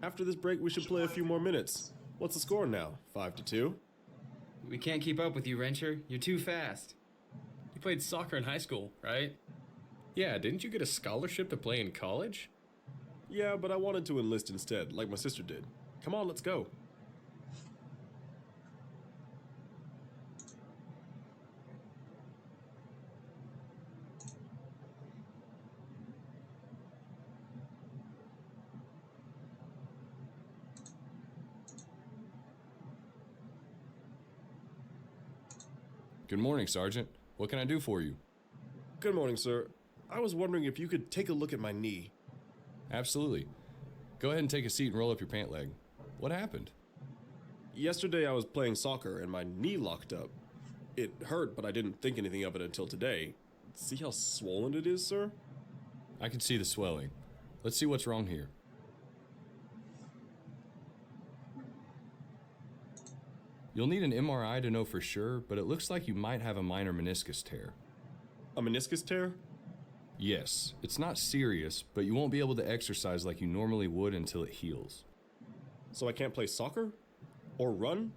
After this break, we should play a few more minutes. What's the score now? 5-2? We can't keep up with you, Rencher. You're too fast. You played soccer in high school, right? Yeah, didn't you get a scholarship to play in college? Yeah, but I wanted to enlist instead, like my sister did. Come on, let's go. Good morning, Sergeant. What can I do for you? Good morning, sir. I was wondering if you could take a look at my knee. Absolutely. Go ahead and take a seat and roll up your pant leg. What happened? Yesterday I was playing soccer and my knee locked up. It hurt, but I didn't think anything of it until today. See how swollen it is, sir? I can see the swelling. Let's see what's wrong here. You'll need an MRI to know for sure, but it looks like you might have a minor meniscus tear. A meniscus tear? Yes, it's not serious, but you won't be able to exercise like you normally would until it heals. So I can't play soccer? Or run?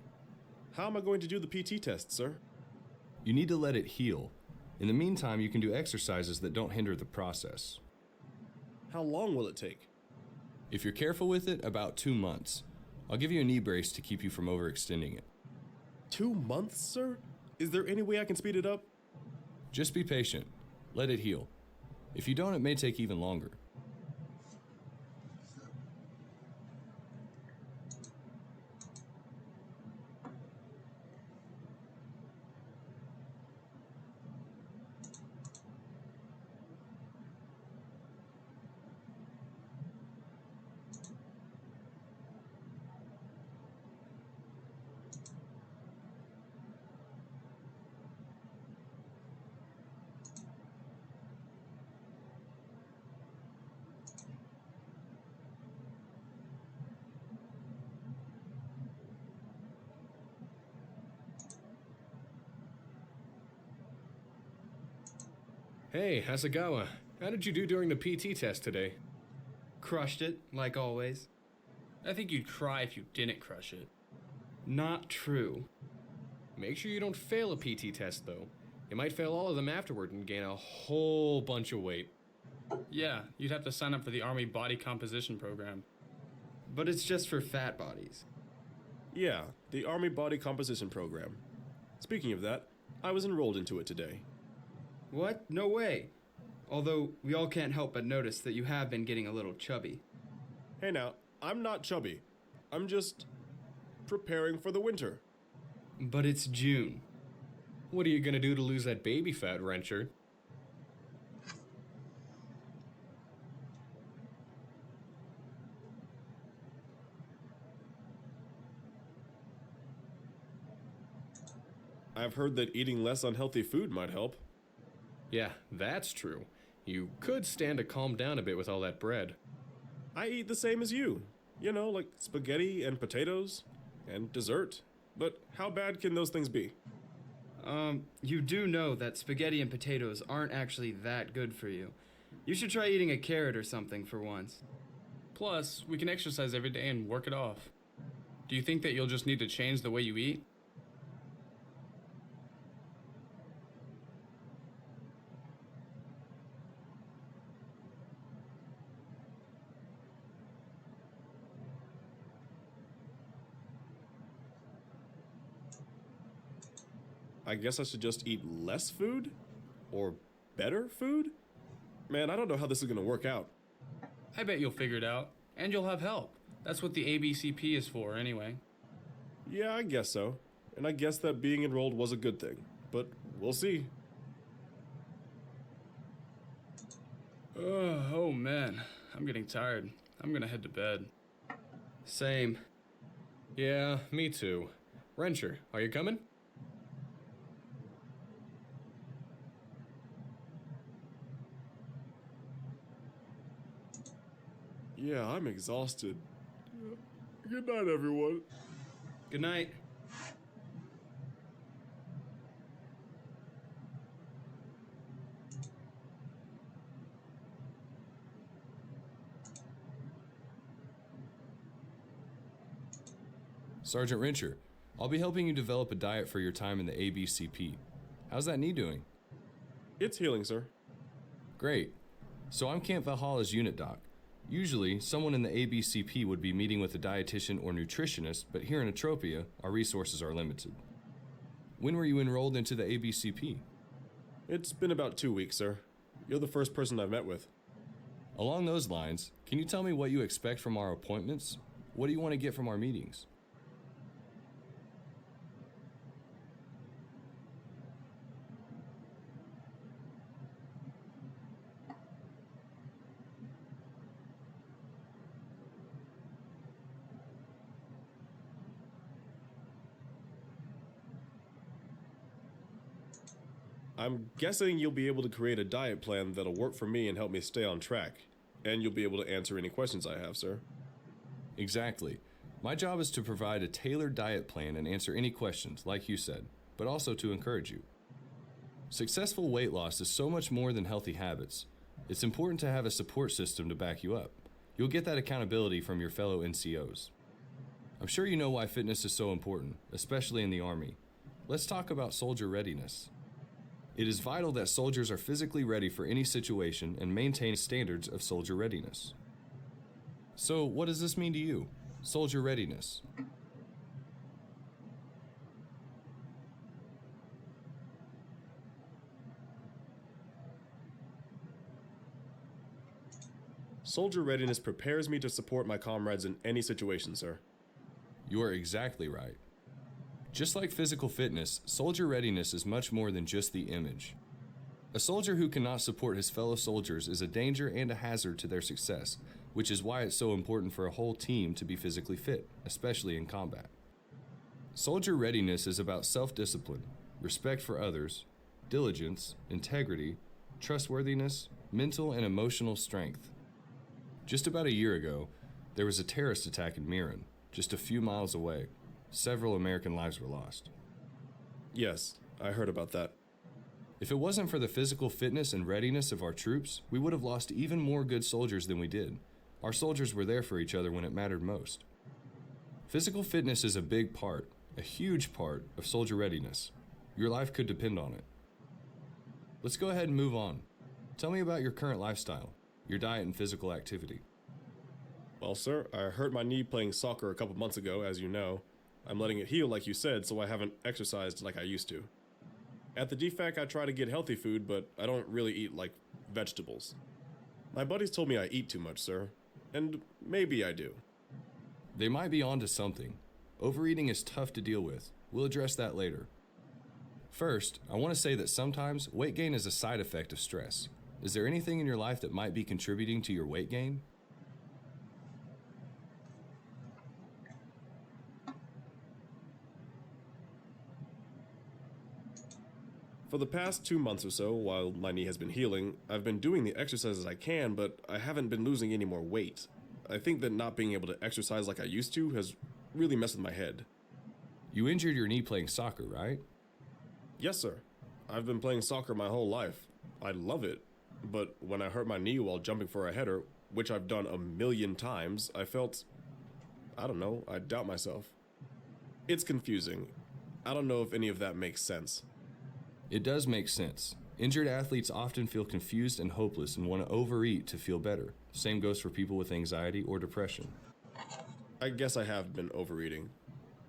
How am I going to do the PT test, sir? You need to let it heal. In the meantime, you can do exercises that don't hinder the process. How long will it take? If you're careful with it, about 2 months. I'll give you a knee brace to keep you from overextending it. 2 months, sir? Is there any way I can speed it up? Just be patient. Let it heal. If you don't, it may take even longer. Hey, Hasegawa. How did you do during the PT test today? Crushed it, like always. I think you'd cry if you didn't crush it. Not true. Make sure you don't fail a PT test, though. You might fail all of them afterward and gain a whole bunch of weight. Yeah, you'd have to sign up for the Army Body Composition Program. But it's just for fat bodies. Yeah, the Army Body Composition Program. Speaking of that, I was enrolled into it today. What? No way. Although, we all can't help but notice that you have been getting a little chubby. Hey now, I'm not chubby. I'm just preparing for the winter. But it's June. What are you gonna do to lose that baby fat, Rencher? I've heard that eating less unhealthy food might help. Yeah, that's true. You could stand to calm down a bit with all that bread. I eat the same as you. You know, like spaghetti and potatoes and dessert. But how bad can those things be? You do know that spaghetti and potatoes aren't actually that good for you. You should try eating a carrot or something for once. Plus, we can exercise every day and work it off. Do you think that you'll just need to change the way you eat? I guess I should just eat less food? Or better food? Man, I don't know how this is gonna work out. I bet you'll figure it out, and you'll have help. That's what the ABCP is for, anyway. Yeah, I guess so. And I guess that being enrolled was a good thing. But we'll see. Oh man, I'm getting tired. I'm gonna head to bed. Same. Yeah, me too. Rencher, are you coming? Yeah, I'm exhausted. Good night, everyone. Good night. Sergeant Rencher, I'll be helping you develop a diet for your time in the ABCP. How's that knee doing? It's healing, sir. Great. So I'm Camp Valhalla's unit doc. Usually, someone in the ABCP would be meeting with a dietitian or nutritionist, but here in Atropia, our resources are limited. When were you enrolled into the ABCP? It's been about 2 weeks, sir. You're the first person I've met with. Along those lines, can you tell me what you expect from our appointments? What do you want to get from our meetings? I'm guessing you'll be able to create a diet plan that'll work for me and help me stay on track. And you'll be able to answer any questions I have, sir. Exactly. My job is to provide a tailored diet plan and answer any questions, like you said, but also to encourage you. Successful weight loss is so much more than healthy habits. It's important to have a support system to back you up. You'll get that accountability from your fellow NCOs. I'm sure you know why fitness is so important, especially in the Army. Let's talk about soldier readiness. It is vital that soldiers are physically ready for any situation and maintain standards of soldier readiness. So, what does this mean to you? Soldier readiness. Soldier readiness prepares me to support my comrades in any situation, sir. You are exactly right. Just like physical fitness, soldier readiness is much more than just the image. A soldier who cannot support his fellow soldiers is a danger and a hazard to their success, which is why it's so important for a whole team to be physically fit, especially in combat. Soldier readiness is about self-discipline, respect for others, diligence, integrity, trustworthiness, mental and emotional strength. Just about a year ago, there was a terrorist attack in Miran, just a few miles away. Several American lives were lost. Yes, I heard about that. If it wasn't for the physical fitness and readiness of our troops, we would have lost even more good soldiers than we did. Our soldiers were there for each other when it mattered most. Physical fitness is a big part, a huge part, of soldier readiness. Your life could depend on it. Let's go ahead and move on. Tell me about your current lifestyle, your diet and physical activity. Well, sir, I hurt my knee playing soccer a couple months ago, as you know. I'm letting it heal like you said, so I haven't exercised like I used to. At the DFAC, I try to get healthy food, but I don't really eat, like, vegetables. My buddies told me I eat too much, sir. And maybe I do. They might be onto something. Overeating is tough to deal with. We'll address that later. First, I want to say that sometimes weight gain is a side effect of stress. Is there anything in your life that might be contributing to your weight gain? For the past 2 months or so, while my knee has been healing, I've been doing the exercises I can, but I haven't been losing any more weight. I think that not being able to exercise like I used to has really messed with my head. You injured your knee playing soccer, right? Yes, sir. I've been playing soccer my whole life. I love it. But when I hurt my knee while jumping for a header, which I've done a million times, I felt... I don't know, I doubt myself. It's confusing. I don't know if any of that makes sense. It does make sense. Injured athletes often feel confused and hopeless and want to overeat to feel better. Same goes for people with anxiety or depression. I guess I have been overeating.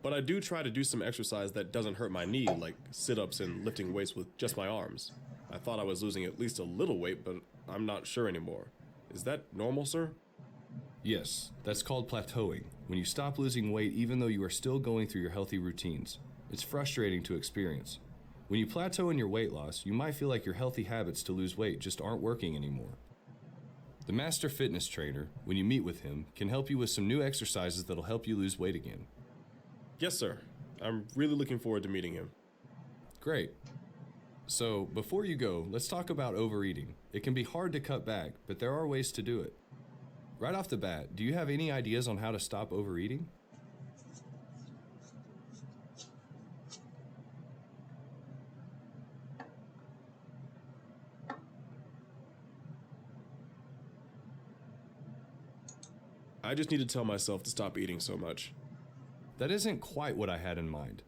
But I do try to do some exercise that doesn't hurt my knee, like sit-ups and lifting weights with just my arms. I thought I was losing at least a little weight, but I'm not sure anymore. Is that normal, sir? Yes, that's called plateauing, when you stop losing weight even though you are still going through your healthy routines. It's frustrating to experience. When you plateau in your weight loss, you might feel like your healthy habits to lose weight just aren't working anymore. The master fitness trainer, when you meet with him, can help you with some new exercises that'll help you lose weight again. Yes, sir. I'm really looking forward to meeting him. Great. So, before you go, let's talk about overeating. It can be hard to cut back, but there are ways to do it. Right off the bat, do you have any ideas on how to stop overeating? I just need to tell myself to stop eating so much. That isn't quite what I had in mind.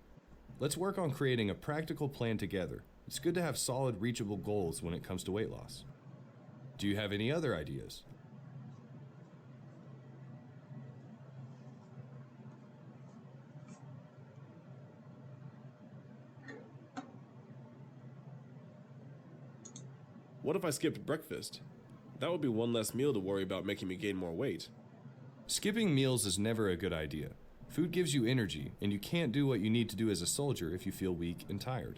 Let's work on creating a practical plan together. It's good to have solid, reachable goals when it comes to weight loss. Do you have any other ideas? What if I skipped breakfast? That would be one less meal to worry about making me gain more weight. Skipping meals is never a good idea. Food gives you energy, and you can't do what you need to do as a soldier if you feel weak and tired.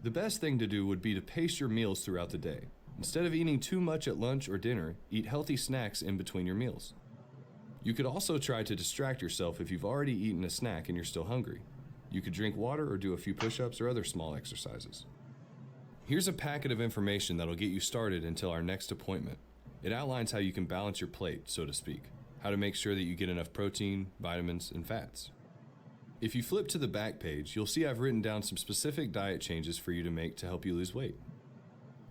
The best thing to do would be to pace your meals throughout the day. Instead of eating too much at lunch or dinner, eat healthy snacks in between your meals. You could also try to distract yourself if you've already eaten a snack and you're still hungry. You could drink water or do a few push-ups or other small exercises. Here's a packet of information that'll get you started until our next appointment. It outlines how you can balance your plate, so to speak, how to make sure that you get enough protein, vitamins, and fats. If you flip to the back page, you'll see I've written down some specific diet changes for you to make to help you lose weight.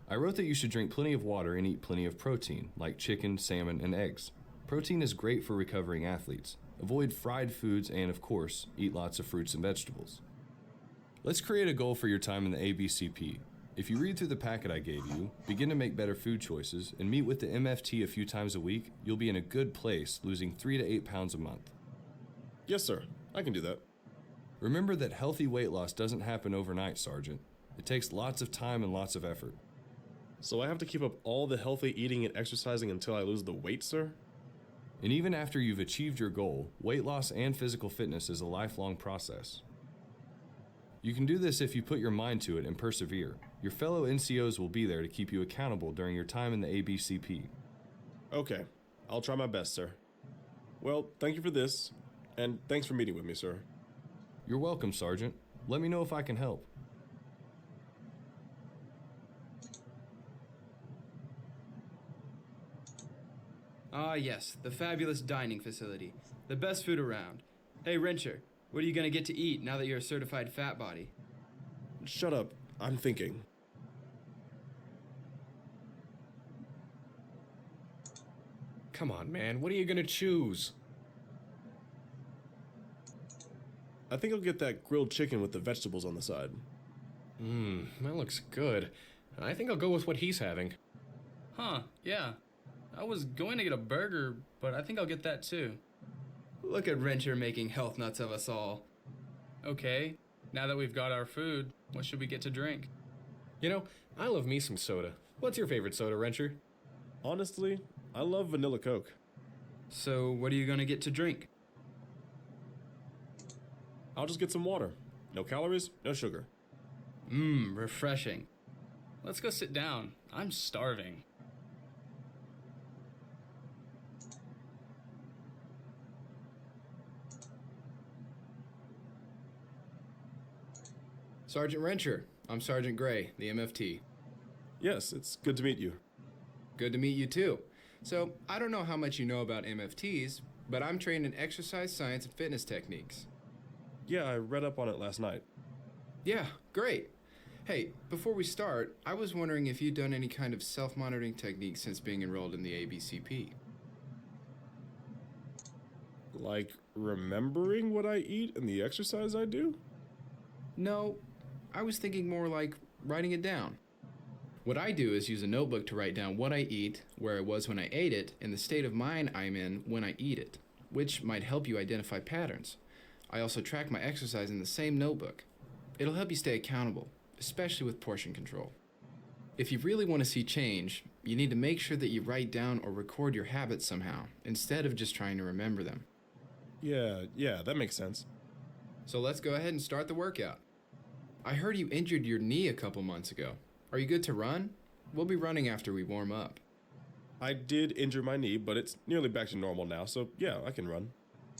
I wrote that you should drink plenty of water and eat plenty of protein, like chicken, salmon, and eggs. Protein is great for recovering athletes. Avoid fried foods and, of course, eat lots of fruits and vegetables. Let's create a goal for your time in the ABCP. If you read through the packet I gave you, begin to make better food choices, and meet with the MFT a few times a week, you'll be in a good place, losing 3 to 8 pounds a month. Yes, sir. I can do that. Remember that healthy weight loss doesn't happen overnight, Sergeant. It takes lots of time and lots of effort. So I have to keep up all the healthy eating and exercising until I lose the weight, sir? And even after you've achieved your goal, weight loss and physical fitness is a lifelong process. You can do this if you put your mind to it and persevere. Your fellow NCOs will be there to keep you accountable during your time in the ABCP. Okay. I'll try my best, sir. Well, thank you for this, and thanks for meeting with me, sir. You're welcome, Sergeant. Let me know if I can help. Ah, yes, the fabulous dining facility. The best food around. Hey, Wrencher, what are you gonna get to eat now that you're a certified fat body? Shut up. I'm thinking. Come on, man. What are you gonna choose? I think I'll get that grilled chicken with the vegetables on the side. That looks good. I think I'll go with what he's having. Huh, yeah. I was going to get a burger, but I think I'll get that too. Look at Wrencher making health nuts of us all. Okay, now that we've got our food, what should we get to drink? You know, I love me some soda. What's your favorite soda, Wrencher? Honestly, I love vanilla Coke. So, what are you gonna get to drink? I'll just get some water. No calories, no sugar. Refreshing. Let's go sit down. I'm starving. Sergeant Wrencher, I'm Sergeant Gray, the MFT. Yes, it's good to meet you. Good to meet you too. So, I don't know how much you know about MFTs, but I'm trained in exercise science and fitness techniques. Yeah, I read up on it last night. Yeah, great. Hey, before we start, I was wondering if you'd done any kind of self-monitoring techniques since being enrolled in the ABCP. Like remembering what I eat and the exercise I do? No, I was thinking more like writing it down. What I do is use a notebook to write down what I eat, where I was when I ate it, and the state of mind I'm in when I eat it, which might help you identify patterns. I also track my exercise in the same notebook. It'll help you stay accountable, especially with portion control. If you really want to see change, you need to make sure that you write down or record your habits somehow, instead of just trying to remember them. Yeah, that makes sense. So let's go ahead and start the workout. I heard you injured your knee a couple months ago. Are you good to run? We'll be running after we warm up. I did injure my knee, but it's nearly back to normal now, so yeah, I can run.